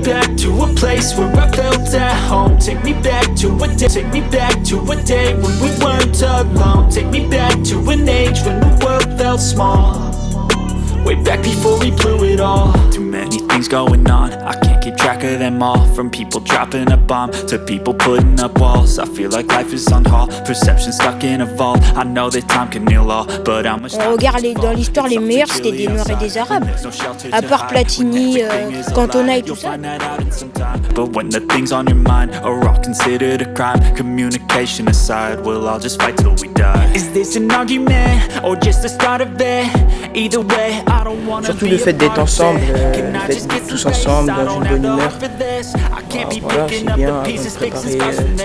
back to a place where I felt at home. Take me back to a day. Take me back to a day when we weren't alone. Take me back to an age when the world felt small. Way back before we blew it all. Too many things going on, I can't keep track of them all. From people dropping a bomb to people putting up walls. I feel like life is on hold, perception stuck in a vault. I know that time can heal all, but how much On regarde dans l'histoire, les meilleurs c'était des Noirs et des Arabes. À part Platini, Cantona et tout ça. But when the things on your mind are all considered a crime, communication aside, we'll all just fight till we die. Is this an argument or just the start of it? Either way, I don't wanna Surtout le fait d'être ensemble, le fait d'être tous ensemble dans une bonne humeur. Voilà, c'est bien avant de préparer l'entraînement.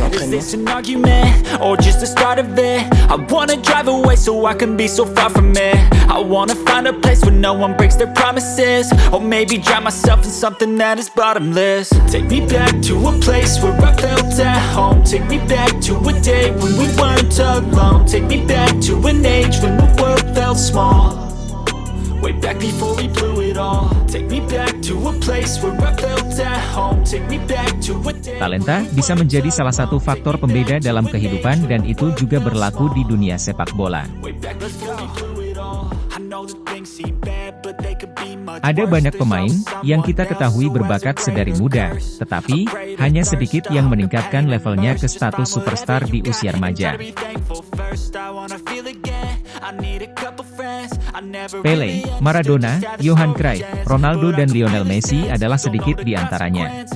Is this an argument or just the start of it? I wanna drive away so I can be so far from it. I wanna find a place where no one breaks their promises, or maybe drown myself in something that is bottomless. Take me back to a place where I felt at home. Take me back to a day when we weren't alone. Take me back to an age when the world felt small. Way back before we blew it all. Take me back to a place where I felt at home. Take me back to a day. Talenta bisa menjadi salah satu faktor pembeda dalam kehidupan dan itu juga berlaku di dunia sepak bola. Ada banyak pemain yang kita ketahui berbakat sedari muda, tetapi hanya sedikit yang meningkatkan levelnya ke status superstar di usia remaja. Pele, Maradona, Johan Cruyff, Ronaldo dan Lionel Messi adalah sedikit di antaranya.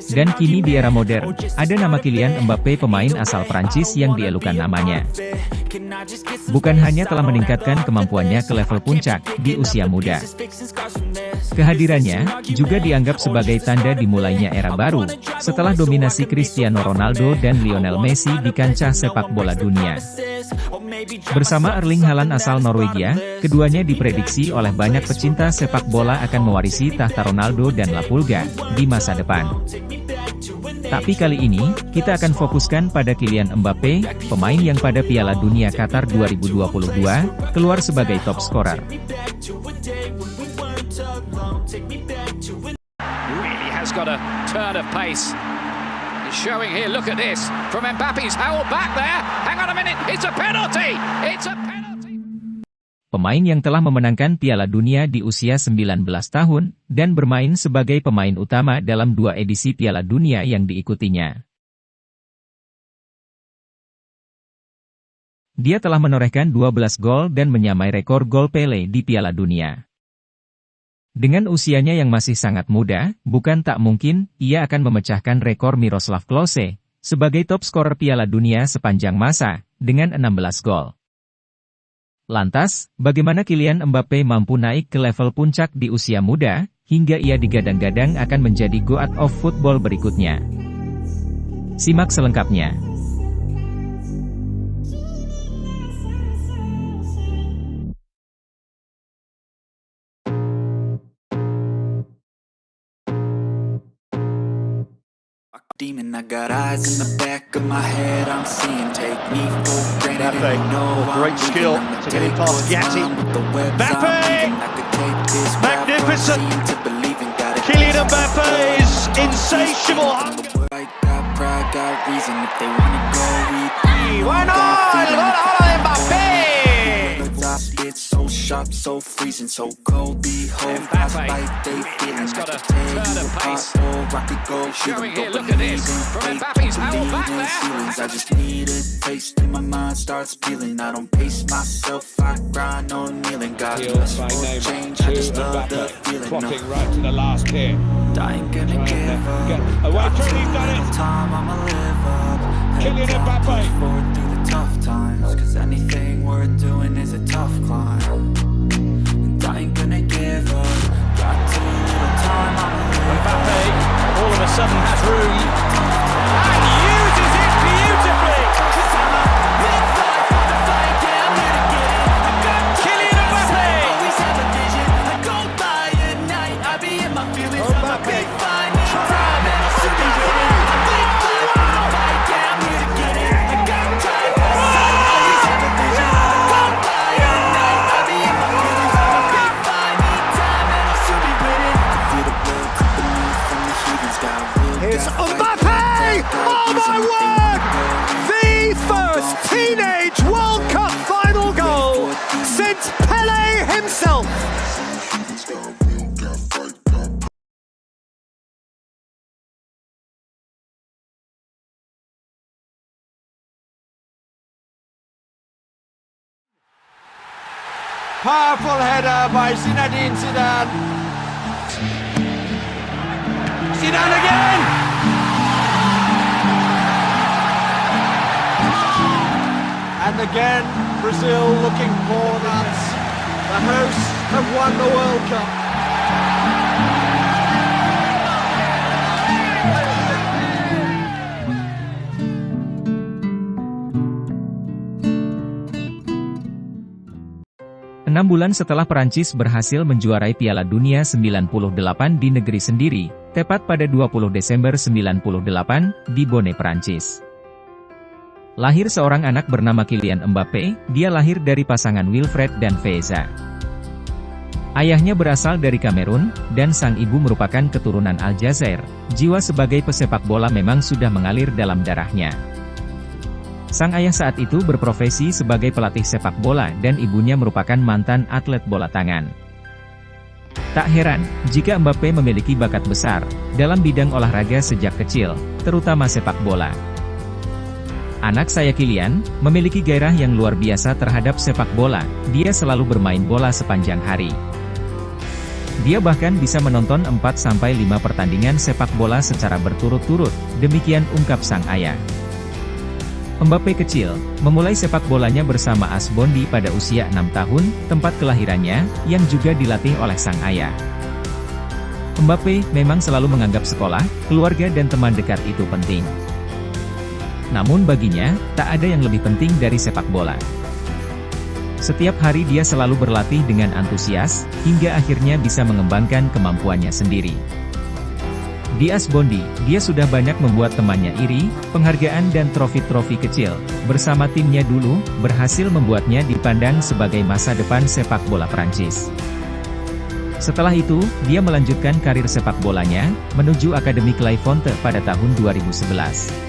Dan kini di era modern, ada nama Kylian Mbappe, pemain asal Prancis yang dielukan namanya. Bukan hanya telah meningkatkan kemampuannya ke level puncak di usia muda. Kehadirannya juga dianggap sebagai tanda dimulainya era baru, setelah dominasi Cristiano Ronaldo dan Lionel Messi di kancah sepak bola dunia. Bersama Erling Haaland asal Norwegia, keduanya diprediksi oleh banyak pecinta sepak bola akan mewarisi tahta Ronaldo dan La Pulga di masa depan. Tapi kali ini, kita akan fokuskan pada Kylian Mbappe, pemain yang pada Piala Dunia Qatar 2022, keluar sebagai top scorer. Really has got a turn of pace. He's showing here, look at this, from Mbappe's held back there. Hang on a minute, it's a penalty! It's a penalty! Pemain yang telah memenangkan Piala Dunia di usia 19 tahun, dan bermain sebagai pemain utama dalam 2 edisi Piala Dunia yang diikutinya. Dia telah menorehkan 12 gol dan menyamai rekor gol Pele di Piala Dunia. Dengan usianya yang masih sangat muda, bukan tak mungkin, ia akan memecahkan rekor Miroslav Klose, sebagai top skor Piala Dunia sepanjang masa, dengan 16 gol. Lantas, bagaimana Kylian Mbappe mampu naik ke level puncak di usia muda, hingga ia digadang-gadang akan menjadi goat of football berikutnya? Simak selengkapnya. Demon, I got eyes in the back of my head. I'm seeing, take me for granted. Great skill to get it past Gatti. Mbappe! Magnificent! Kylian Mbappe's insatiable hunger. Why not? Mbappe! It's so sharp, so freezing, so cold. Behold, Mbappe has got a turn of pace. Showing here, look at this, from Mbappe's held back there. I just need a taste and my mind starts peeling. I don't pace myself, I grind on kneeling. God bless for change, I just love the feeling. Clocking right to the last kick. I ain't gonna give up. Away from he's done it. Time I'ma live up. Kylian Mbappe. Push forward through the tough times, cause anything worth doing is a tough climb. And I ain't gonna give up. Got too little time, I'ma live up. Mbappe all of a sudden has room and uses it beautifully. Kylian Mbappe. World Cup final goal since Pele himself. Powerful header by Zinedine Zidane. Zidane again! And again, Brazil looking for that. The hosts have won the World Cup. Enam bulan setelah Perancis berhasil menjuarai Piala Dunia 98 di negeri sendiri, tepat pada 20 Desember 98, di Bonn, Perancis. Lahir seorang anak bernama Kylian Mbappé, dia lahir dari pasangan Wilfred dan Feza. Ayahnya berasal dari Kamerun, dan sang ibu merupakan keturunan Aljazair. Jiwa sebagai pesepak bola memang sudah mengalir dalam darahnya. Sang ayah saat itu berprofesi sebagai pelatih sepak bola dan ibunya merupakan mantan atlet bola tangan. Tak heran, jika Mbappé memiliki bakat besar dalam bidang olahraga sejak kecil, terutama sepak bola. Anak saya Kylian, memiliki gairah yang luar biasa terhadap sepak bola, dia selalu bermain bola sepanjang hari. Dia bahkan bisa menonton 4-5 pertandingan sepak bola secara berturut-turut, demikian ungkap sang ayah. Mbappé kecil, memulai sepak bolanya bersama AS Bondy pada usia 6 tahun, tempat kelahirannya, yang juga dilatih oleh sang ayah. Mbappé memang selalu menganggap sekolah, keluarga dan teman dekat itu penting. Namun baginya, tak ada yang lebih penting dari sepak bola. Setiap hari dia selalu berlatih dengan antusias, hingga akhirnya bisa mengembangkan kemampuannya sendiri. Di AS Bondy, dia sudah banyak membuat temannya iri, penghargaan dan trofi-trofi kecil. Bersama timnya dulu, berhasil membuatnya dipandang sebagai masa depan sepak bola Prancis. Setelah itu, dia melanjutkan karir sepak bolanya, menuju Akademi Clairefontaine pada tahun 2011.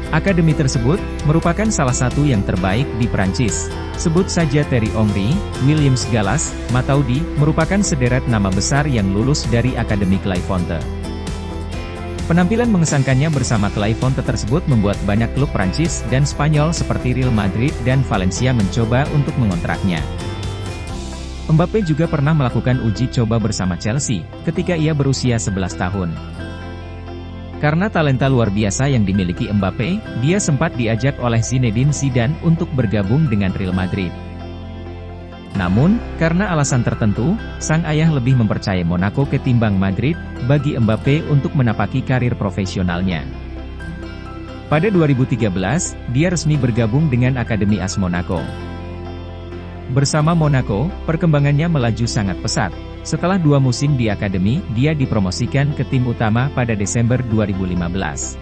Akademi tersebut, merupakan salah satu yang terbaik di Prancis. Sebut saja Thierry Henry, Williams Gallas, Matuidi, merupakan sederet nama besar yang lulus dari Akademi Clairefontaine. Penampilan mengesankannya bersama Clairefontaine tersebut membuat banyak klub Prancis dan Spanyol seperti Real Madrid dan Valencia mencoba untuk mengontraknya. Mbappé juga pernah melakukan uji coba bersama Chelsea, ketika ia berusia 11 tahun. Karena talenta luar biasa yang dimiliki Mbappé, dia sempat diajak oleh Zinedine Zidane untuk bergabung dengan Real Madrid. Namun, karena alasan tertentu, sang ayah lebih mempercayai Monaco ketimbang Madrid, bagi Mbappé untuk menapaki karir profesionalnya. Pada 2013, dia resmi bergabung dengan Akademi AS Monaco. Bersama Monaco, perkembangannya melaju sangat pesat. Setelah 2 musim di akademi, dia dipromosikan ke tim utama pada Desember 2015.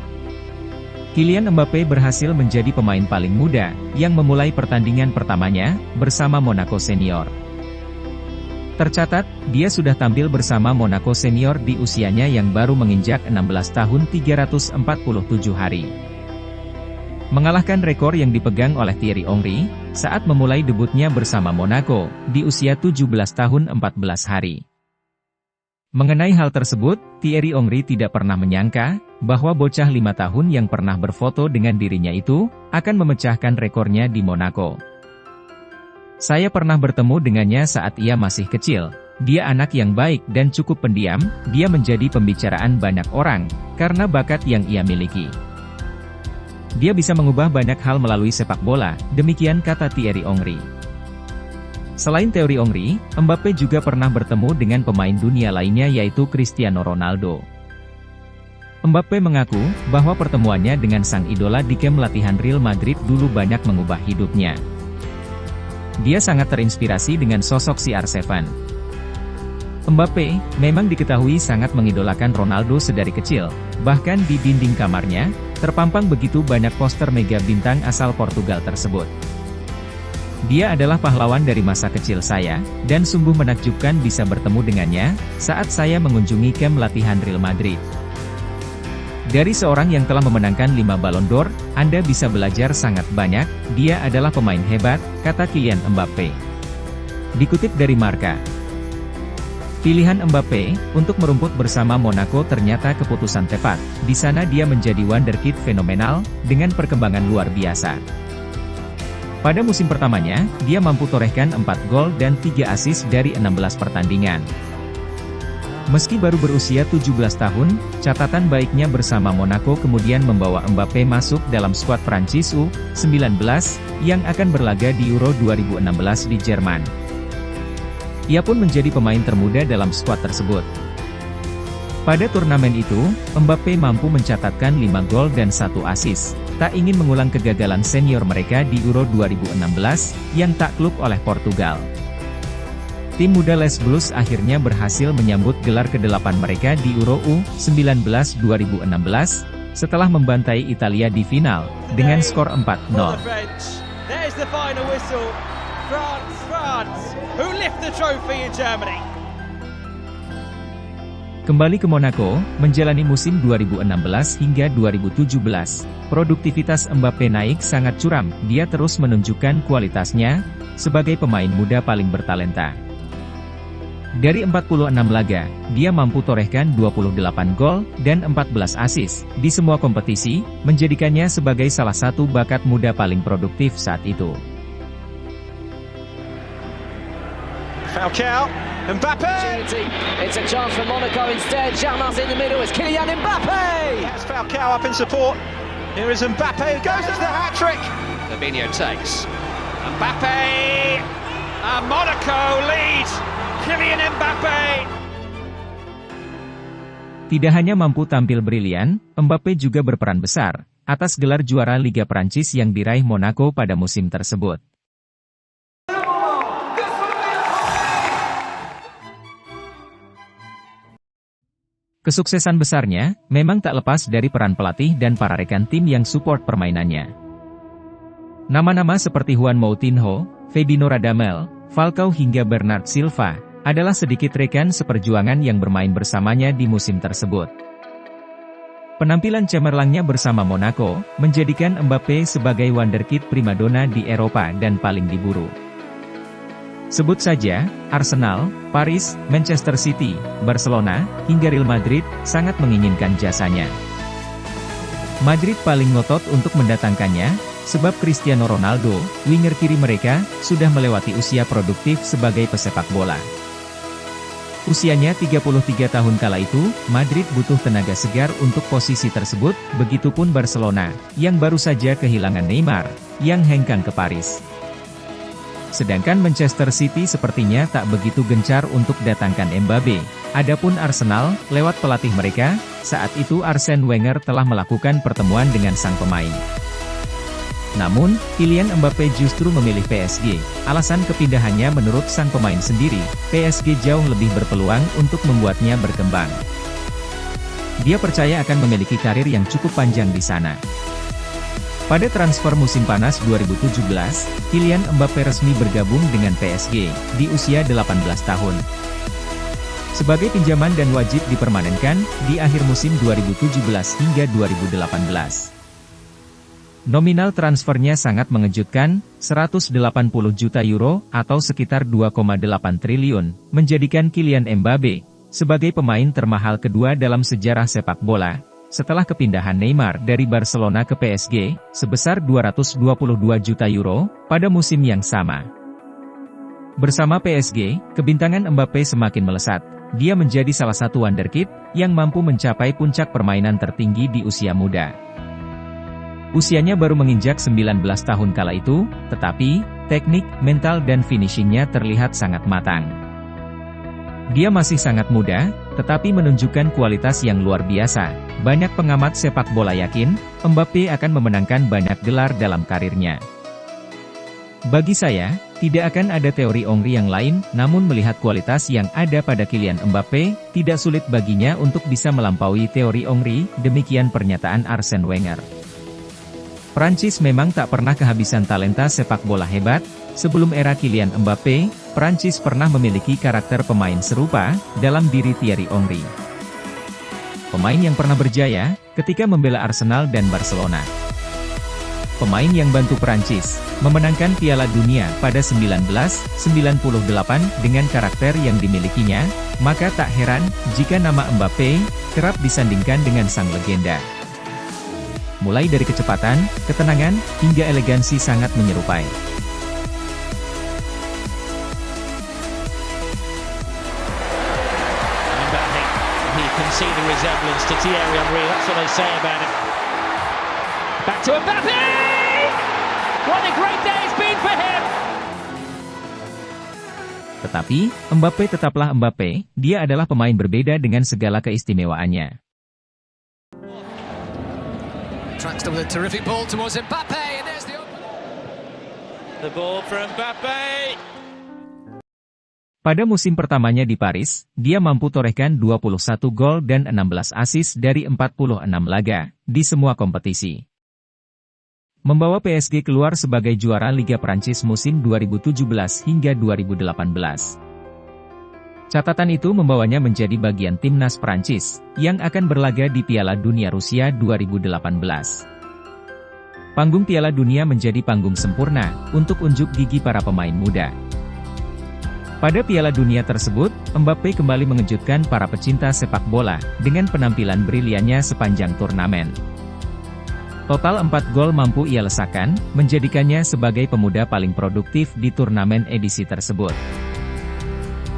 Kylian Mbappé berhasil menjadi pemain paling muda, yang memulai pertandingan pertamanya, bersama Monaco Senior. Tercatat, dia sudah tampil bersama Monaco Senior di usianya yang baru menginjak 16 tahun 347 hari. Mengalahkan rekor yang dipegang oleh Thierry Henry, saat memulai debutnya bersama Monaco, di usia 17 tahun 14 hari. Mengenai hal tersebut, Thierry Henry tidak pernah menyangka, bahwa bocah 5 tahun yang pernah berfoto dengan dirinya itu, akan memecahkan rekornya di Monaco. Saya pernah bertemu dengannya saat ia masih kecil. Dia anak yang baik dan cukup pendiam, dia menjadi pembicaraan banyak orang, karena bakat yang ia miliki. Dia bisa mengubah banyak hal melalui sepak bola, demikian kata Thierry Henry. Selain Thierry Henry, Mbappé juga pernah bertemu dengan pemain dunia lainnya yaitu Cristiano Ronaldo. Mbappé mengaku, bahwa pertemuannya dengan sang idola di kamp latihan Real Madrid dulu banyak mengubah hidupnya. Dia sangat terinspirasi dengan sosok CR7. Mbappé, memang diketahui sangat mengidolakan Ronaldo sedari kecil, bahkan di dinding kamarnya, terpampang begitu banyak poster mega bintang asal Portugal tersebut. Dia adalah pahlawan dari masa kecil saya, dan sungguh menakjubkan bisa bertemu dengannya, saat saya mengunjungi kamp latihan Real Madrid. Dari seorang yang telah memenangkan 5 Ballon d'Or, Anda bisa belajar sangat banyak, dia adalah pemain hebat, kata Kylian Mbappé. Dikutip dari Marca. Pilihan Mbappé untuk merumput bersama Monaco ternyata keputusan tepat. Di sana dia menjadi wonderkid fenomenal, dengan perkembangan luar biasa. Pada musim pertamanya, dia mampu torehkan 4 gol dan 3 assist dari 16 pertandingan. Meski baru berusia 17 tahun, catatan baiknya bersama Monaco kemudian membawa Mbappé masuk dalam skuad Prancis U19, yang akan berlaga di Euro 2016 di Jerman. Ia pun menjadi pemain termuda dalam skuad tersebut. Pada turnamen itu, Mbappé mampu mencatatkan 5 gol dan 1 assist. Tak ingin mengulang kegagalan senior mereka di Euro 2016, yang takluk oleh Portugal. Tim muda Les Blues akhirnya berhasil menyambut gelar ke-8 mereka di Euro U19 2016, setelah membantai Italia di final, dengan skor 4-0. There's the final whistle. France, who lift the trophy in Germany. Kembali ke Monaco, menjalani musim 2016 hingga 2017, produktivitas Mbappé naik sangat curam, dia terus menunjukkan kualitasnya, sebagai pemain muda paling bertalenta. Dari 46 laga, dia mampu torehkan 28 gol, dan 14 assist, di semua kompetisi, menjadikannya sebagai salah satu bakat muda paling produktif saat itu. Falcao, Mbappé! It's a chance for Monaco instead. Germain's in the middle, it's Kylian Mbappé! That's Falcao up in support. Here is Mbappé, goes to the hat-trick! Fabinho takes. Mbappé! And Monaco lead! Kylian Mbappé! Tidak hanya mampu tampil brilian, Mbappé juga berperan besar, atas gelar juara Liga Prancis yang diraih Monaco pada musim tersebut. Kesuksesan besarnya, memang tak lepas dari peran pelatih dan para rekan tim yang support permainannya. Nama-nama seperti Juan Moutinho, Fabinho Radamel, Falcao hingga Bernard Silva, adalah sedikit rekan seperjuangan yang bermain bersamanya di musim tersebut. Penampilan cemerlangnya bersama Monaco, menjadikan Mbappé sebagai wonderkid primadona di Eropa dan paling diburu. Sebut saja, Arsenal, Paris, Manchester City, Barcelona, hingga Real Madrid, sangat menginginkan jasanya. Madrid paling ngotot untuk mendatangkannya, sebab Cristiano Ronaldo, winger kiri mereka, sudah melewati usia produktif sebagai pesepak bola. Usianya 33 tahun kala itu, Madrid butuh tenaga segar untuk posisi tersebut, begitupun Barcelona, yang baru saja kehilangan Neymar, yang hengkang ke Paris. Sedangkan Manchester City sepertinya tak begitu gencar untuk datangkan Mbappé. Adapun Arsenal, lewat pelatih mereka, saat itu Arsene Wenger telah melakukan pertemuan dengan sang pemain. Namun, Kylian Mbappé justru memilih PSG. Alasan kepindahannya menurut sang pemain sendiri, PSG jauh lebih berpeluang untuk membuatnya berkembang. Dia percaya akan memiliki karir yang cukup panjang di sana. Pada transfer musim panas 2017, Kylian Mbappé resmi bergabung dengan PSG, di usia 18 tahun. Sebagai pinjaman dan wajib dipermanenkan, di akhir musim 2017 hingga 2018. Nominal transfernya sangat mengejutkan, 180 juta euro, atau sekitar 2,8 triliun, menjadikan Kylian Mbappé sebagai pemain termahal kedua dalam sejarah sepak bola, setelah kepindahan Neymar dari Barcelona ke PSG, sebesar 222 juta euro, pada musim yang sama. Bersama PSG, kebintangan Mbappé semakin melesat, dia menjadi salah satu wonderkid, yang mampu mencapai puncak permainan tertinggi di usia muda. Usianya baru menginjak 19 tahun kala itu, tetapi, teknik, mental dan finishingnya terlihat sangat matang. Dia masih sangat muda, tetapi menunjukkan kualitas yang luar biasa. Banyak pengamat sepak bola yakin, Mbappé akan memenangkan banyak gelar dalam karirnya. Bagi saya, tidak akan ada teori Ongri yang lain, namun melihat kualitas yang ada pada Kylian Mbappé, tidak sulit baginya untuk bisa melampaui teori Ongri, demikian pernyataan Arsene Wenger. Prancis memang tak pernah kehabisan talenta sepak bola hebat. Sebelum era Kylian Mbappé, Prancis pernah memiliki karakter pemain serupa, dalam diri Thierry Henry. Pemain yang pernah berjaya, ketika membela Arsenal dan Barcelona. Pemain yang bantu Prancis memenangkan Piala Dunia pada 1998 dengan karakter yang dimilikinya, maka tak heran jika nama Mbappe kerap disandingkan dengan sang legenda. Mulai dari kecepatan, ketenangan, hingga elegansi sangat menyerupai. Mbappe, he can see the resemblance to Thierry Henry, that's what they say about him. Back to Mbappe! What a great day it's been for him! Tetapi, Mbappe tetaplah Mbappe, dia adalah pemain berbeda dengan segala keistimewaannya. Tracks with a terrific ball towards Mbappe, and there's the opener. The ball for Mbappe! Pada musim pertamanya di Paris, dia mampu torehkan 21 gol dan 16 assist dari 46 laga, di semua kompetisi. Membawa PSG keluar sebagai juara Liga Prancis musim 2017 hingga 2018. Catatan itu membawanya menjadi bagian timnas Prancis, yang akan berlaga di Piala Dunia Rusia 2018. Panggung Piala Dunia menjadi panggung sempurna, untuk unjuk gigi para pemain muda. Pada Piala Dunia tersebut, Mbappe kembali mengejutkan para pecinta sepak bola, dengan penampilan briliannya sepanjang turnamen. Total 4 gol mampu ia lesakan, menjadikannya sebagai pemuda paling produktif di turnamen edisi tersebut.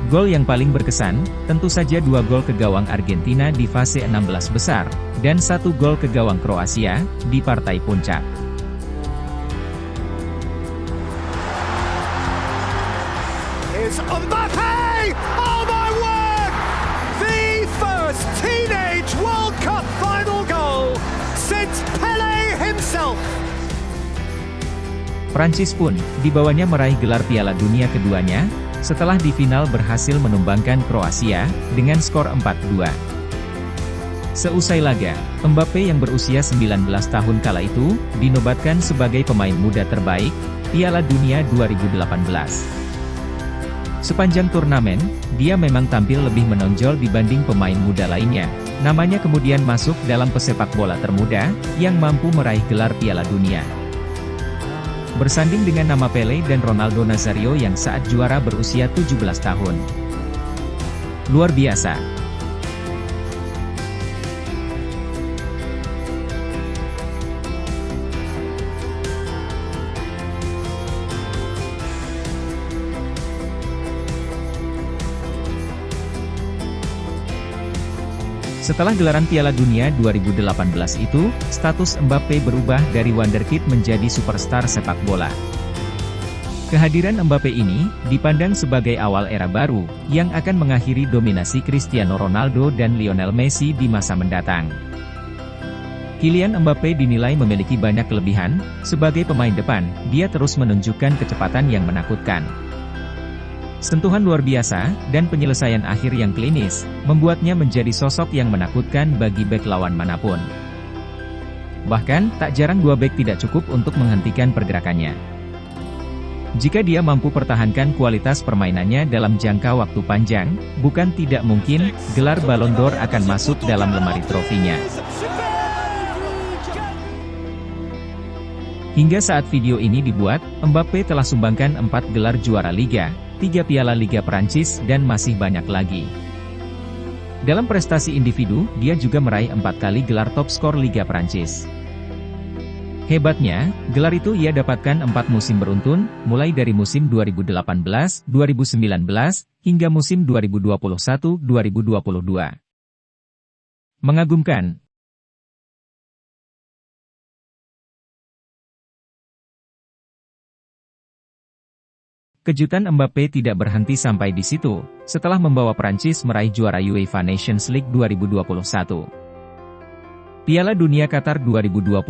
Gol yang paling berkesan, tentu saja 2 gol ke gawang Argentina di fase 16 besar, dan 1 gol ke gawang Kroasia, di partai puncak. Is Mbappe! Oh my word! The first teenage World Cup final goal since Pelé himself. Prancis pun, dibawanya meraih gelar Piala Dunia keduanya, setelah di final berhasil menumbangkan Kroasia, dengan skor 4-2. Seusai laga, Mbappe yang berusia 19 tahun kala itu, dinobatkan sebagai pemain muda terbaik, Piala Dunia 2018. Sepanjang turnamen, dia memang tampil lebih menonjol dibanding pemain muda lainnya. Namanya kemudian masuk dalam pesepak bola termuda, yang mampu meraih gelar Piala Dunia. Bersanding dengan nama Pelé dan Ronaldo Nazario yang saat juara berusia 17 tahun. Luar biasa. Setelah gelaran Piala Dunia 2018 itu, status Mbappe berubah dari wonderkid menjadi superstar sepak bola. Kehadiran Mbappe ini, dipandang sebagai awal era baru, yang akan mengakhiri dominasi Cristiano Ronaldo dan Lionel Messi di masa mendatang. Kylian Mbappe dinilai memiliki banyak kelebihan, sebagai pemain depan, dia terus menunjukkan kecepatan yang menakutkan. Sentuhan luar biasa, dan penyelesaian akhir yang klinis, membuatnya menjadi sosok yang menakutkan bagi bek lawan manapun. Bahkan, tak jarang dua bek tidak cukup untuk menghentikan pergerakannya. Jika dia mampu pertahankan kualitas permainannya dalam jangka waktu panjang, bukan tidak mungkin, gelar Ballon d'Or akan masuk dalam lemari trofinya. Hingga saat video ini dibuat, Mbappe telah sumbangkan 4 gelar juara Liga, 3 Piala Liga Prancis dan masih banyak lagi. Dalam prestasi individu, dia juga meraih 4 kali gelar top skor Liga Prancis. Hebatnya, gelar itu ia dapatkan 4 musim beruntun, mulai dari musim 2018, 2019, hingga musim 2021-2022. Mengagumkan. Kejutan Mbappe tidak berhenti sampai di situ, setelah membawa Prancis meraih juara UEFA Nations League 2021. Piala Dunia Qatar 2022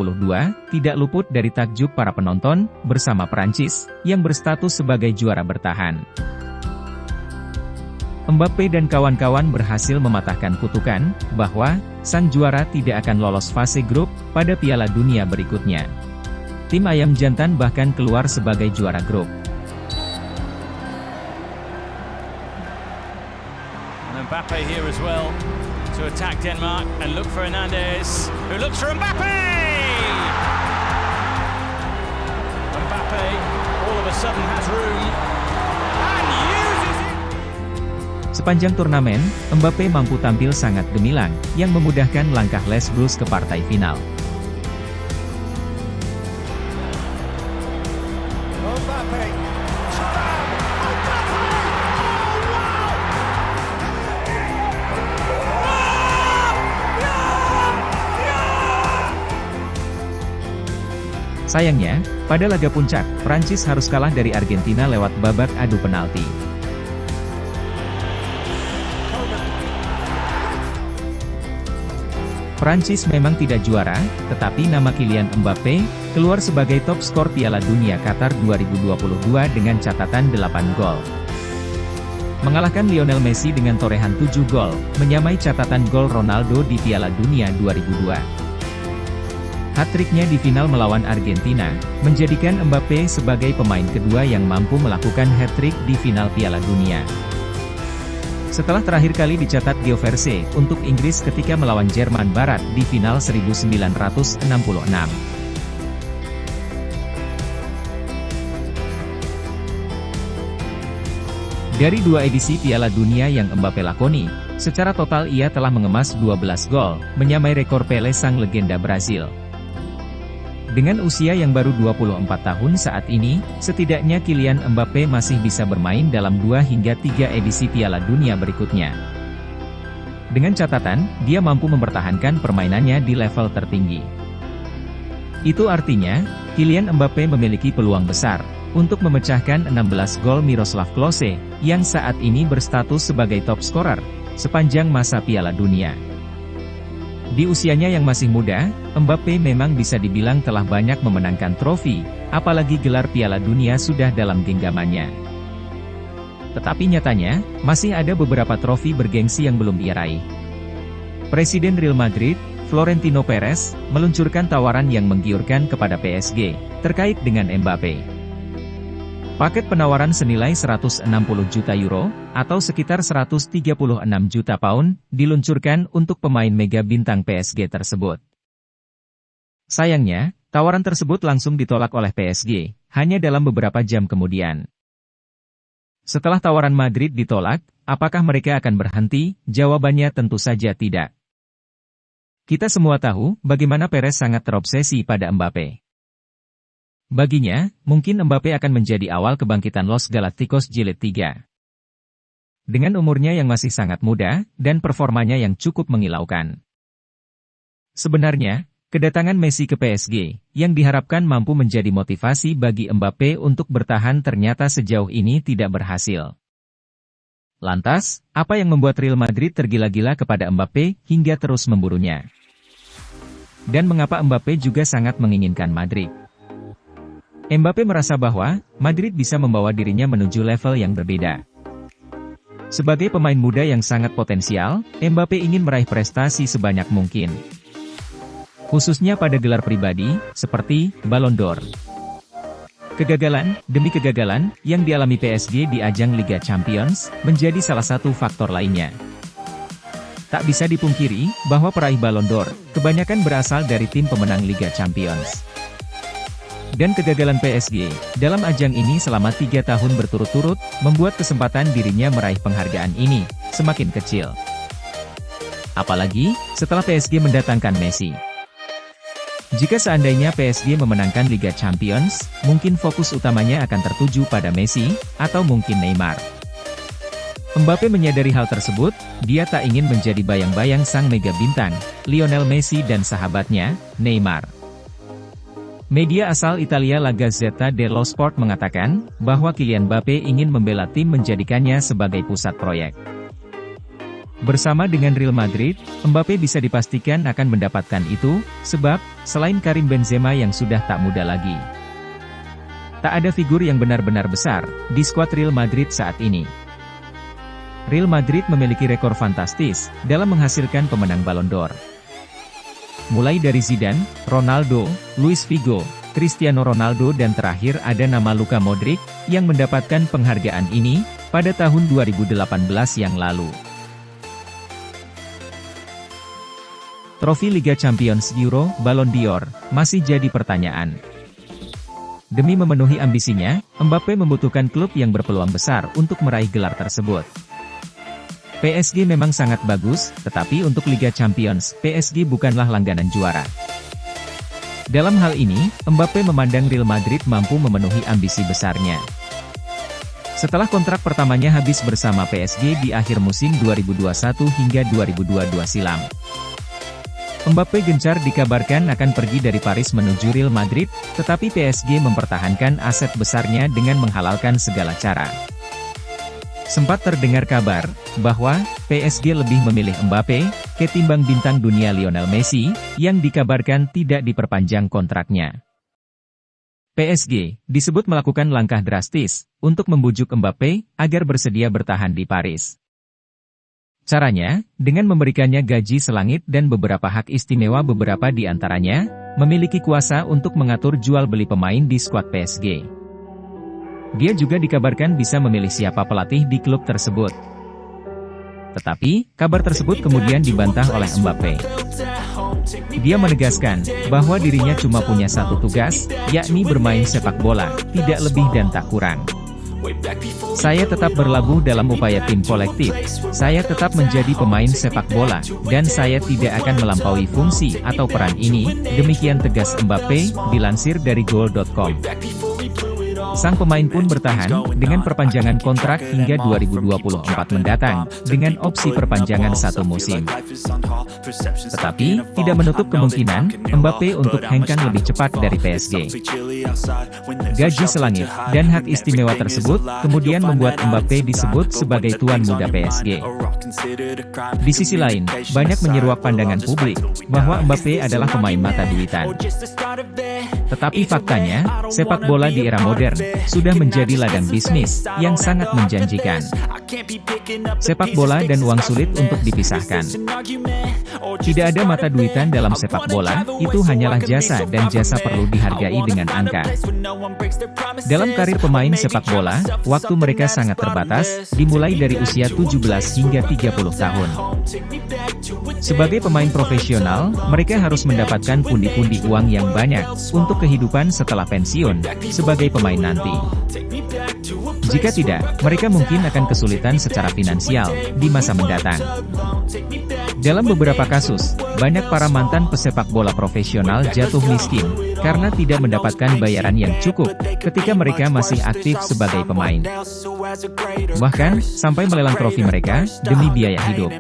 tidak luput dari takjub para penonton, bersama Prancis, yang berstatus sebagai juara bertahan. Mbappe dan kawan-kawan berhasil mematahkan kutukan, bahwa, sang juara tidak akan lolos fase grup, pada Piala Dunia berikutnya. Tim Ayam Jantan bahkan keluar sebagai juara grup. Mbappe here as well, to attack Denmark and look for Hernandez, who looks for Mbappe! Mbappe all of a sudden has room and uses it. Sepanjang turnamen, Mbappe mampu tampil sangat gemilang, yang memudahkan langkah Les Blues ke partai final. Mbappe. Sayangnya, pada laga puncak, Prancis harus kalah dari Argentina lewat babak adu penalti. Prancis memang tidak juara, tetapi nama Kylian Mbappe keluar sebagai top skor Piala Dunia Qatar 2022 dengan catatan 8 gol. Mengalahkan Lionel Messi dengan torehan 7 gol, menyamai catatan gol Ronaldo di Piala Dunia 2002. Hat-tricknya di final melawan Argentina, menjadikan Mbappe sebagai pemain kedua yang mampu melakukan hat-trick di final Piala Dunia. Setelah terakhir kali dicatat Gio Verse untuk Inggris ketika melawan Jerman Barat di final 1966. Dari 2 edisi Piala Dunia yang Mbappe lakoni, secara total ia telah mengemas 12 gol, menyamai rekor Pelé sang legenda Brasil. Dengan usia yang baru 24 tahun saat ini, setidaknya Kylian Mbappe masih bisa bermain dalam 2 hingga 3 edisi Piala Dunia berikutnya. Dengan catatan, dia mampu mempertahankan permainannya di level tertinggi. Itu artinya, Kylian Mbappe memiliki peluang besar untuk memecahkan 16 gol Miroslav Klose, yang saat ini berstatus sebagai top scorer sepanjang masa Piala Dunia. Di usianya yang masih muda, Mbappe memang bisa dibilang telah banyak memenangkan trofi, apalagi gelar Piala Dunia sudah dalam genggamannya. Tetapi nyatanya, masih ada beberapa trofi bergengsi yang belum ia raih. Presiden Real Madrid, Florentino Perez, meluncurkan tawaran yang menggiurkan kepada PSG, terkait dengan Mbappe. Paket penawaran senilai 160 juta euro, atau sekitar 136 juta pound, diluncurkan untuk pemain mega bintang PSG tersebut. Sayangnya, tawaran tersebut langsung ditolak oleh PSG, hanya dalam beberapa jam kemudian. Setelah tawaran Madrid ditolak, apakah mereka akan berhenti? Jawabannya tentu saja tidak. Kita semua tahu, bagaimana Perez sangat terobsesi pada Mbappe. Baginya, mungkin Mbappe akan menjadi awal kebangkitan Los Galacticos Jilid 3. Dengan umurnya yang masih sangat muda, dan performanya yang cukup mengilaukan. Sebenarnya, kedatangan Messi ke PSG, yang diharapkan mampu menjadi motivasi bagi Mbappe untuk bertahan ternyata sejauh ini tidak berhasil. Lantas, apa yang membuat Real Madrid tergila-gila kepada Mbappe, hingga terus memburunya? Dan mengapa Mbappe juga sangat menginginkan Madrid? Mbappe merasa bahwa Madrid bisa membawa dirinya menuju level yang berbeda. Sebagai pemain muda yang sangat potensial, Mbappe ingin meraih prestasi sebanyak mungkin. Khususnya pada gelar pribadi, seperti Ballon d'Or. Kegagalan demi kegagalan yang dialami PSG di ajang Liga Champions menjadi salah satu faktor lainnya. Tak bisa dipungkiri bahwa peraih Ballon d'Or kebanyakan berasal dari tim pemenang Liga Champions. Dan kegagalan PSG dalam ajang ini selama 3 tahun berturut-turut membuat kesempatan dirinya meraih penghargaan ini semakin kecil. Apalagi setelah PSG mendatangkan Messi. Jika seandainya PSG memenangkan Liga Champions, mungkin fokus utamanya akan tertuju pada Messi atau mungkin Neymar. Mbappe menyadari hal tersebut, dia tak ingin menjadi bayang-bayang sang mega bintang, Lionel Messi dan sahabatnya, Neymar. Media asal Italia La Gazzetta dello Sport mengatakan, bahwa Kylian Mbappe ingin membela tim menjadikannya sebagai pusat proyek. Bersama dengan Real Madrid, Mbappe bisa dipastikan akan mendapatkan itu, sebab, selain Karim Benzema yang sudah tak muda lagi. Tak ada figur yang benar-benar besar, di skuad Real Madrid saat ini. Real Madrid memiliki rekor fantastis, dalam menghasilkan pemenang Ballon d'Or. Mulai dari Zidane, Ronaldo, Luis Figo, Cristiano Ronaldo dan terakhir ada nama Luka Modric, yang mendapatkan penghargaan ini, pada tahun 2018 yang lalu. trofi Liga Champions, Euro, Ballon d'Or, masih jadi pertanyaan. Demi memenuhi ambisinya, Mbappe membutuhkan klub yang berpeluang besar untuk meraih gelar tersebut. PSG memang sangat bagus, tetapi untuk Liga Champions, PSG bukanlah langganan juara. Dalam hal ini, Mbappe memandang Real Madrid mampu memenuhi ambisi besarnya. Setelah kontrak pertamanya habis bersama PSG di akhir musim 2021 hingga 2022 silam, Mbappe gencar dikabarkan akan pergi dari Paris menuju Real Madrid, tetapi PSG mempertahankan aset besarnya dengan menghalalkan segala cara. Sempat terdengar kabar bahwa PSG lebih memilih Mbappe ketimbang bintang dunia Lionel Messi, yang dikabarkan tidak diperpanjang kontraknya. PSG disebut melakukan langkah drastis untuk membujuk Mbappe agar bersedia bertahan di Paris. Caranya, dengan memberikannya gaji selangit dan beberapa hak istimewa, beberapa di antaranya memiliki kuasa untuk mengatur jual beli pemain di skuad PSG. Dia juga dikabarkan bisa memilih siapa pelatih di klub tersebut. Tetapi, kabar tersebut kemudian dibantah oleh Mbappe. Dia menegaskan bahwa dirinya cuma punya satu tugas, yakni bermain sepak bola, tidak lebih dan tak kurang. Saya tetap berlabuh dalam upaya tim kolektif, saya tetap menjadi pemain sepak bola, dan saya tidak akan melampaui fungsi atau peran ini, demikian tegas Mbappe, dilansir dari Goal.com. Sang pemain pun bertahan, dengan perpanjangan kontrak hingga 2024 mendatang, dengan opsi perpanjangan 1 musim. Tetapi, tidak menutup kemungkinan, Mbappe untuk hengkang lebih cepat dari PSG. Gaji selangit, dan hak istimewa tersebut, kemudian membuat Mbappe disebut sebagai tuan muda PSG. Di sisi lain, banyak menyeruak pandangan publik, bahwa Mbappe adalah pemain mata duitan. Tetapi faktanya, sepak bola di era modern sudah menjadi ladang bisnis yang sangat menjanjikan. Sepak bola dan uang sulit untuk dipisahkan. Tidak ada mata duitan dalam sepak bola, itu hanyalah jasa, dan jasa perlu dihargai dengan angka. Dalam karir pemain sepak bola, waktu mereka sangat terbatas, dimulai dari usia 17 hingga 30 tahun. Sebagai pemain profesional, mereka harus mendapatkan pundi-pundi uang yang banyak untuk kehidupan setelah pensiun sebagai pemain nanti. Jika tidak, mereka mungkin akan kesulitan secara finansial di masa mendatang. Dalam beberapa kasus, banyak para mantan pesepak bola profesional jatuh miskin karena tidak mendapatkan bayaran yang cukup ketika mereka masih aktif sebagai pemain. Bahkan, sampai melelang trofi mereka demi biaya hidup.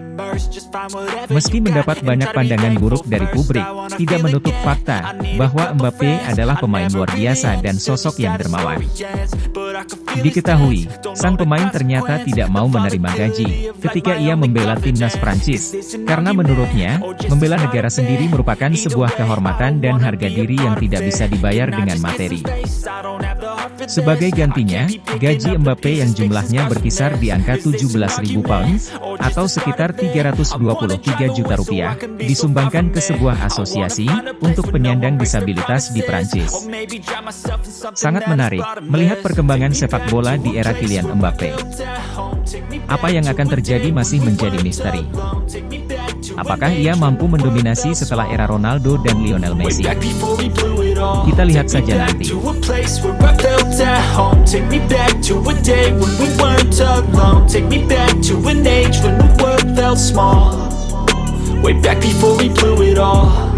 Meski mendapat banyak pandangan buruk dari publik, tidak menutup fakta bahwa Mbappe adalah pemain luar biasa dan sosok yang dermawan. Diketahui, sang pemain ternyata tidak mau menerima gaji ketika ia membela timnas Prancis, karena menurutnya, membela negara sendiri merupakan sebuah kehormatan dan harga diri yang tidak bisa dibayar dengan materi. Sebagai gantinya, gaji Mbappe yang jumlahnya berkisar di angka 17.000 pounds, atau sekitar 323 juta rupiah, disumbangkan ke sebuah asosiasi untuk penyandang disabilitas di Prancis. Sangat menarik, melihat perkembangan sepak bola di era Kylian Mbappe. Apa yang akan terjadi masih menjadi misteri. Apakah ia mampu mendominasi setelah era Ronaldo dan Lionel Messi? Kita lihat saja nanti. Way back before we blew it all.